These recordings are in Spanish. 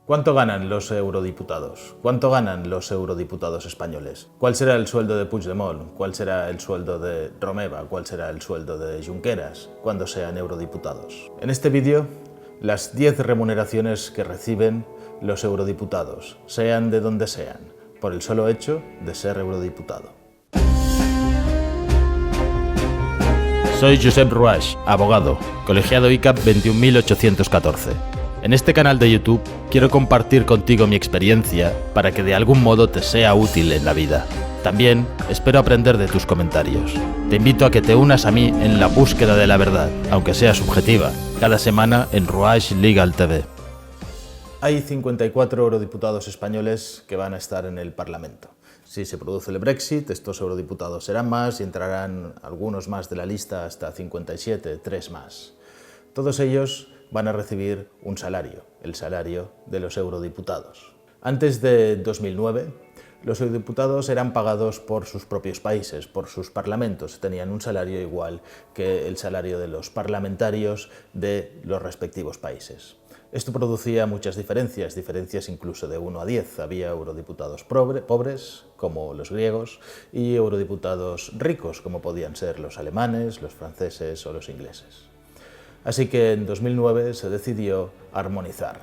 ¿Cuánto ganan los eurodiputados? ¿Cuánto ganan los eurodiputados españoles? ¿Cuál será el sueldo de Puigdemont? ¿Cuál será el sueldo de Romeva? ¿Cuál será el sueldo de Junqueras cuando sean eurodiputados? En este vídeo, las 10 remuneraciones que reciben los eurodiputados, sean de donde sean, por el solo hecho de ser eurodiputado. Soy Josep Ruaix, abogado, colegiado ICAP 21814. En este canal de YouTube quiero compartir contigo mi experiencia para que de algún modo te sea útil en la vida. También espero aprender de tus comentarios. Te invito a que te unas a mí en la búsqueda de la verdad, aunque sea subjetiva, cada semana en Ruaix Legal TV. Hay 54 eurodiputados españoles que van a estar en el Parlamento. Si se produce el Brexit, estos eurodiputados serán más y entrarán algunos más de la lista hasta 57, 3 más. Todos ellos van a recibir un salario, el salario de los eurodiputados. Antes de 2009, los eurodiputados eran pagados por sus propios países, por sus parlamentos. Tenían un salario igual que el salario de los parlamentarios de los respectivos países. Esto producía muchas diferencias incluso de 1 a 10. Había eurodiputados pobres, como los griegos, y eurodiputados ricos, como podían ser los alemanes, los franceses o los ingleses. Así que en 2009 se decidió armonizar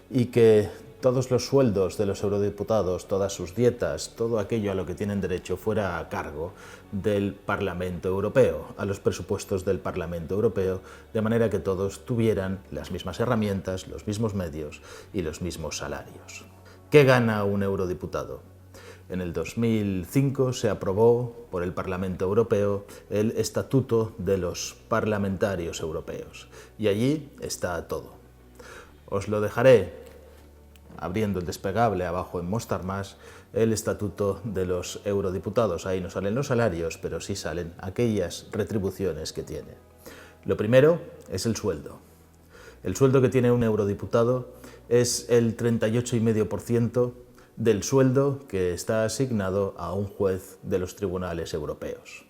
y que todos los sueldos de los eurodiputados, todas sus dietas, todo aquello a lo que tienen derecho fuera a cargo del Parlamento Europeo, a los presupuestos del Parlamento Europeo, de manera que todos tuvieran las mismas herramientas, los mismos medios y los mismos salarios. ¿Qué gana un eurodiputado? En el 2005 se aprobó por el Parlamento Europeo el Estatuto de los Parlamentarios Europeos y allí está todo. Os lo dejaré abriendo el desplegable abajo en Mostrar Más, el Estatuto de los Eurodiputados. Ahí no salen los salarios, pero sí salen aquellas retribuciones que tiene. Lo primero es el sueldo. El sueldo que tiene un eurodiputado es el 38,5% del sueldo que está asignado a un juez de los tribunales europeos.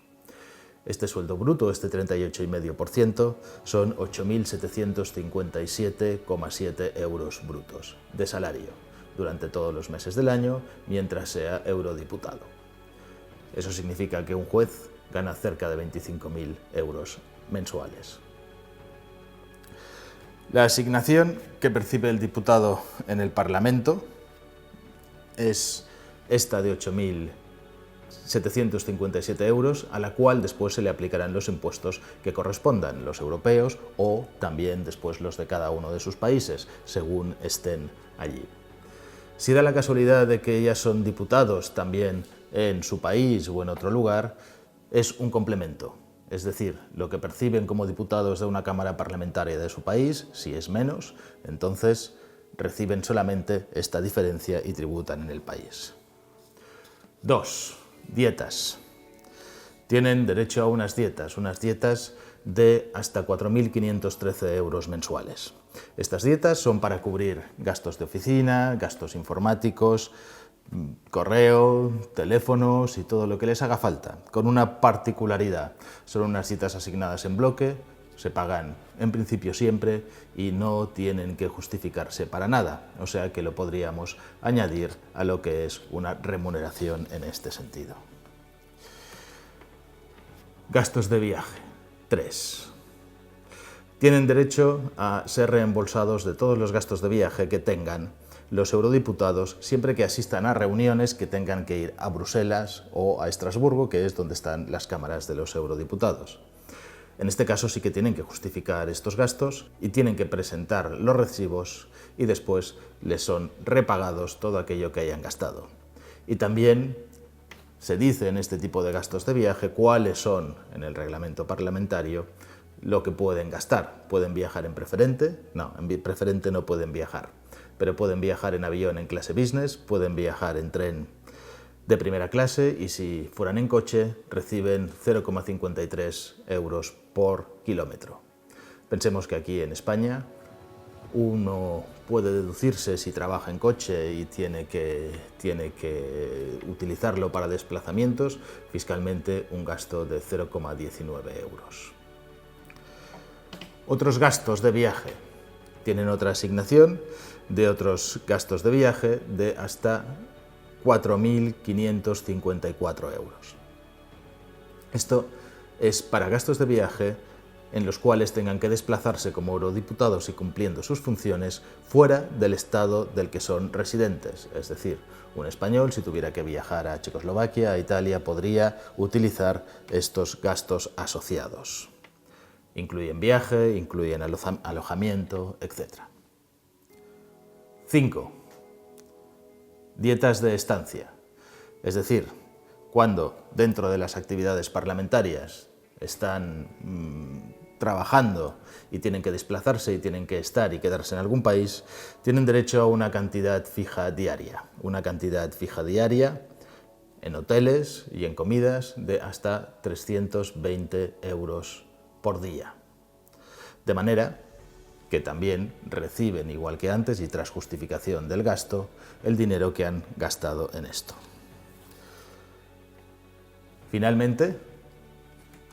Este sueldo bruto, este 38,5%, son 8.757,7 euros brutos de salario durante todos los meses del año mientras sea eurodiputado. Eso significa que un juez gana cerca de 25.000 euros mensuales. La asignación que percibe el diputado en el Parlamento es esta de 8.757 euros, a la cual después se le aplicarán los impuestos que correspondan, los europeos o también después los de cada uno de sus países, según estén allí. Si da la casualidad de que ya son diputados también en su país o en otro lugar, es un complemento. Es decir, lo que perciben como diputados de una cámara parlamentaria de su país, si es menos, entonces reciben solamente esta diferencia y tributan en el país. 2. Dietas. Tienen derecho a unas dietas de hasta 4.513 euros mensuales. Estas dietas son para cubrir gastos de oficina, gastos informáticos, correo, teléfonos y todo lo que les haga falta, con una particularidad. Son unas dietas asignadas en bloque, se pagan en principio siempre y no tienen que justificarse para nada, o sea que lo podríamos añadir a lo que es una remuneración en este sentido. Gastos de viaje. 3. Tienen derecho a ser reembolsados de todos los gastos de viaje que tengan los eurodiputados siempre que asistan a reuniones que tengan que ir a Bruselas o a Estrasburgo, que es donde están las cámaras de los eurodiputados. En este caso sí que tienen que justificar estos gastos y tienen que presentar los recibos y después les son repagados todo aquello que hayan gastado. Y también se dice en este tipo de gastos de viaje cuáles son, en el reglamento parlamentario, lo que pueden gastar. ¿Pueden viajar en preferente? No, en preferente no pueden viajar, pero pueden viajar en avión en clase business, pueden viajar en tren de primera clase y si fueran en coche reciben 0,53 euros por kilómetro. Pensemos que aquí en España uno puede deducirse si trabaja en coche y tiene que utilizarlo para desplazamientos, fiscalmente un gasto de 0,19 euros. Otros gastos de viaje tienen otra asignación de otros gastos de viaje de hasta 4.554 euros. Esto es para gastos de viaje en los cuales tengan que desplazarse como eurodiputados y cumpliendo sus funciones fuera del estado del que son residentes. Es decir, un español, si tuviera que viajar a Checoslovaquia, a Italia, podría utilizar estos gastos asociados. Incluyen viaje, incluyen alojamiento, etc. 5. Dietas de estancia. Es decir, cuando dentro de las actividades parlamentarias están trabajando y tienen que desplazarse y tienen que estar y quedarse en algún país, tienen derecho a una cantidad fija diaria. Una cantidad fija diaria en hoteles y en comidas de hasta 320 euros por día. De manera que también reciben, igual que antes y tras justificación del gasto, el dinero que han gastado en esto. Finalmente,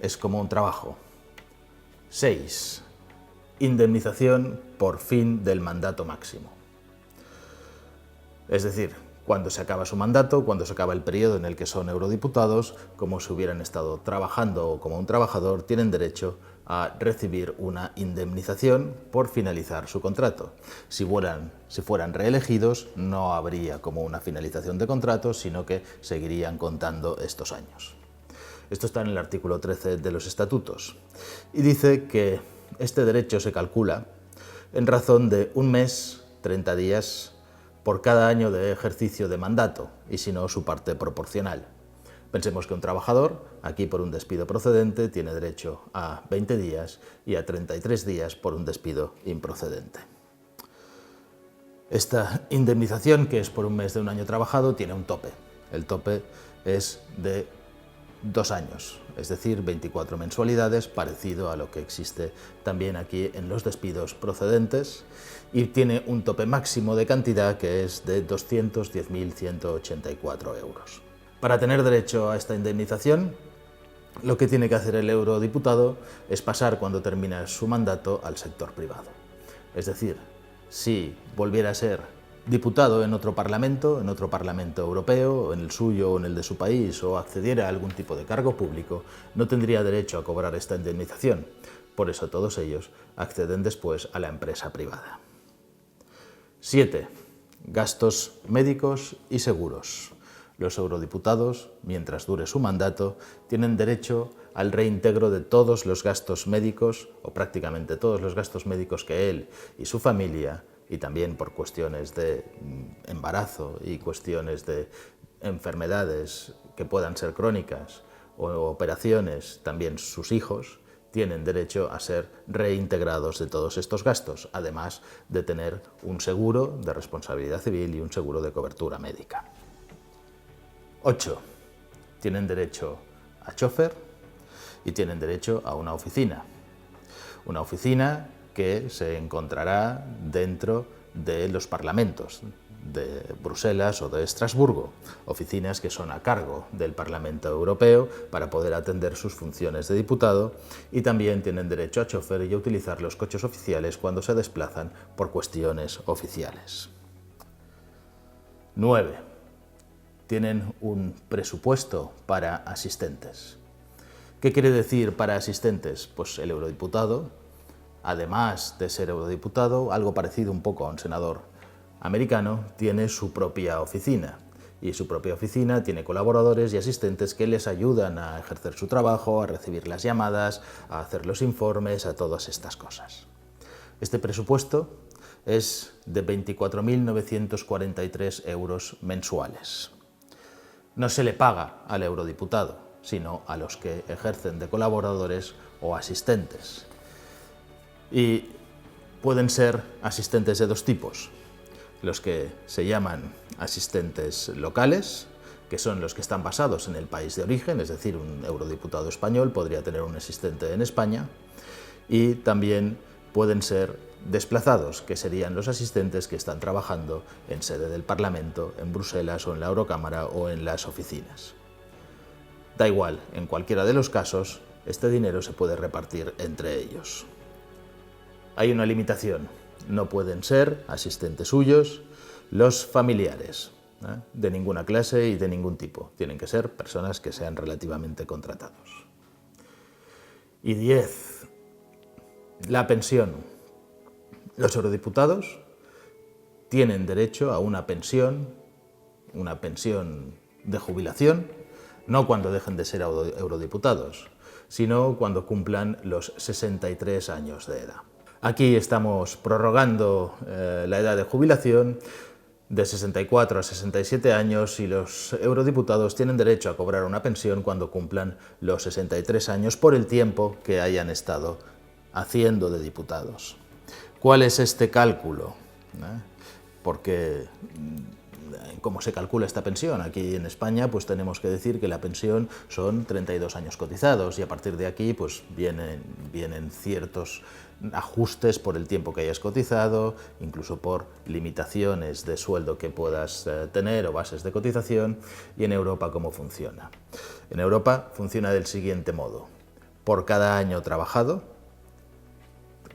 es como un trabajo. 6. Indemnización por fin del mandato máximo. Es decir, cuando se acaba su mandato, cuando se acaba el periodo en el que son eurodiputados, como si hubieran estado trabajando o como un trabajador, tienen derecho a recibir una indemnización por finalizar su contrato. Si fueran reelegidos, no habría como una finalización de contrato, sino que seguirían contando estos años. Esto está en el artículo 13 de los estatutos y dice que este derecho se calcula en razón de un mes, 30 días, por cada año de ejercicio de mandato y si no su parte proporcional. Pensemos que un trabajador, aquí por un despido procedente, tiene derecho a 20 días y a 33 días por un despido improcedente. Esta indemnización, que es por un mes de un año trabajado, tiene un tope. El tope es de 2 años, es decir, 24 mensualidades, parecido a lo que existe también aquí en los despidos procedentes, y tiene un tope máximo de cantidad que es de 210.184 euros. Para tener derecho a esta indemnización, lo que tiene que hacer el eurodiputado es pasar, cuando termina su mandato, al sector privado. Es decir, si volviera a ser diputado en otro parlamento europeo, en el suyo o en el de su país, o accediera a algún tipo de cargo público, no tendría derecho a cobrar esta indemnización. Por eso todos ellos acceden después a la empresa privada. 7. Gastos médicos y seguros. Los eurodiputados, mientras dure su mandato, tienen derecho al reintegro de todos los gastos médicos, o prácticamente todos los gastos médicos que él y su familia, y también por cuestiones de embarazo y cuestiones de enfermedades que puedan ser crónicas o operaciones, también sus hijos, tienen derecho a ser reintegrados de todos estos gastos, además de tener un seguro de responsabilidad civil y un seguro de cobertura médica. 8. Tienen derecho a chofer y tienen derecho a una oficina. Una oficina que se encontrará dentro de los parlamentos de Bruselas o de Estrasburgo, oficinas que son a cargo del Parlamento Europeo para poder atender sus funciones de diputado, y también tienen derecho a chofer y a utilizar los coches oficiales cuando se desplazan por cuestiones oficiales. 9. Tienen un presupuesto para asistentes. ¿Qué quiere decir para asistentes? Pues el eurodiputado, además de ser eurodiputado, algo parecido un poco a un senador americano, tiene su propia oficina. Y su propia oficina tiene colaboradores y asistentes que les ayudan a ejercer su trabajo, a recibir las llamadas, a hacer los informes, a todas estas cosas. Este presupuesto es de 24.943 euros mensuales. No se le paga al eurodiputado, sino a los que ejercen de colaboradores o asistentes. Y pueden ser asistentes de dos tipos: los que se llaman asistentes locales, que son los que están basados en el país de origen, es decir, un eurodiputado español podría tener un asistente en España, y también pueden ser desplazados, que serían los asistentes que están trabajando en sede del Parlamento, en Bruselas o en la Eurocámara o en las oficinas. Da igual, en cualquiera de los casos, este dinero se puede repartir entre ellos. Hay una limitación, no pueden ser asistentes suyos los familiares, de ninguna clase y de ningún tipo. Tienen que ser personas que sean relativamente contratados. Y 10. La pensión. Los eurodiputados tienen derecho a una pensión de jubilación, no cuando dejen de ser eurodiputados, sino cuando cumplan los 63 años de edad. Aquí estamos prorrogando la edad de jubilación de 64 a 67 años y los eurodiputados tienen derecho a cobrar una pensión cuando cumplan los 63 años por el tiempo que hayan estado haciendo de diputados. ¿Cuál es este cálculo? Porque ¿cómo se calcula esta pensión? Aquí en España pues tenemos que decir que la pensión son 32 años cotizados y a partir de aquí pues vienen ciertos ajustes por el tiempo que hayas cotizado, incluso por limitaciones de sueldo que puedas tener o bases de cotización. Y en Europa, ¿cómo funciona? En Europa funciona del siguiente modo. Por cada año trabajado,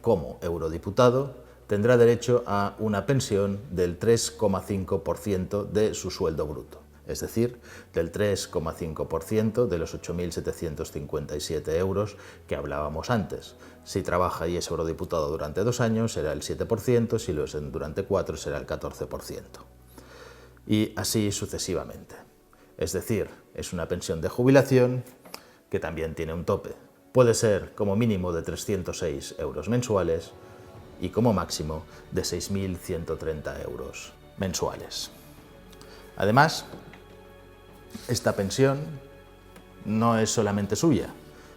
como eurodiputado, tendrá derecho a una pensión del 3,5% de su sueldo bruto, es decir, del 3,5% de los 8.757 euros que hablábamos antes. Si trabaja y es eurodiputado durante 2 años será el 7%, si lo es durante 4 será el 14%. Y así sucesivamente. Es decir, es una pensión de jubilación que también tiene un tope. Puede ser como mínimo de 306 euros mensuales y como máximo de 6.130 euros mensuales. Además, esta pensión no es solamente suya.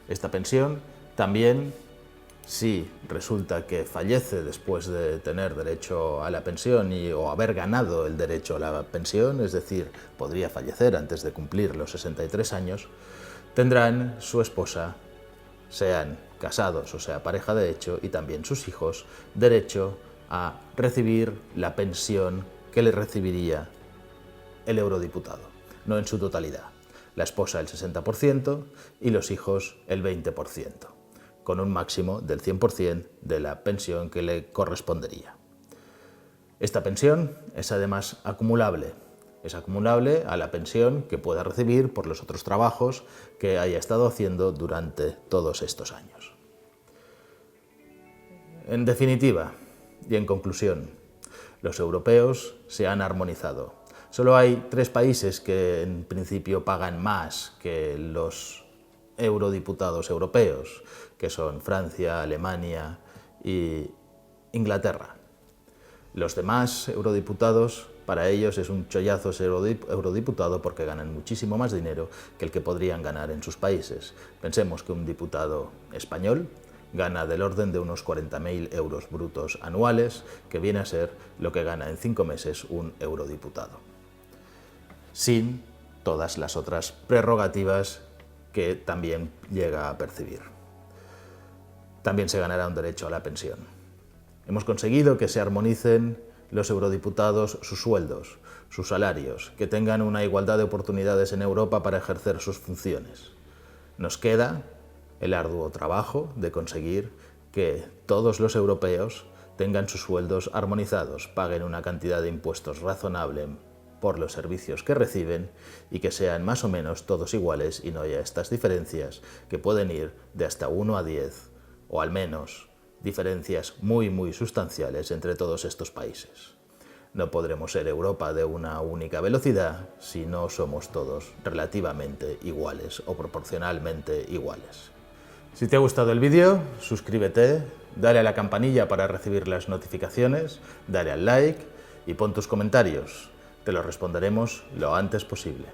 Esta pensión también, si resulta que fallece después de tener derecho a la pensión o haber ganado el derecho a la pensión, es decir, podría fallecer antes de cumplir los 63 años, tendrán su esposa, sean casados o sea pareja de hecho, y también sus hijos, derecho a recibir la pensión que le recibiría el eurodiputado, no en su totalidad. La esposa el 60% y los hijos el 20%, con un máximo del 100% de la pensión que le correspondería. Esta pensión es además acumulable. Es acumulable a la pensión que pueda recibir por los otros trabajos que haya estado haciendo durante todos estos años. En definitiva, y en conclusión, los europeos se han armonizado. Solo hay 3 países que en principio pagan más que los eurodiputados europeos, que son Francia, Alemania y Inglaterra. Los demás eurodiputados, para ellos es un chollazo ser eurodiputado porque ganan muchísimo más dinero que el que podrían ganar en sus países. Pensemos que un diputado español gana del orden de unos 40.000 euros brutos anuales, que viene a ser lo que gana en 5 meses un eurodiputado, sin todas las otras prerrogativas que también llega a percibir. También se ganará un derecho a la pensión. Hemos conseguido que se armonicen los eurodiputados sus sueldos, sus salarios, que tengan una igualdad de oportunidades en Europa para ejercer sus funciones. Nos queda el arduo trabajo de conseguir que todos los europeos tengan sus sueldos armonizados, paguen una cantidad de impuestos razonable por los servicios que reciben y que sean más o menos todos iguales y no haya estas diferencias que pueden ir de hasta 1 a 10 o al menos diferencias muy sustanciales entre todos estos países. No podremos ser Europa de una única velocidad si no somos todos relativamente iguales o proporcionalmente iguales. Si te ha gustado el vídeo, suscríbete, dale a la campanilla para recibir las notificaciones, dale al like y pon tus comentarios. Te los responderemos lo antes posible.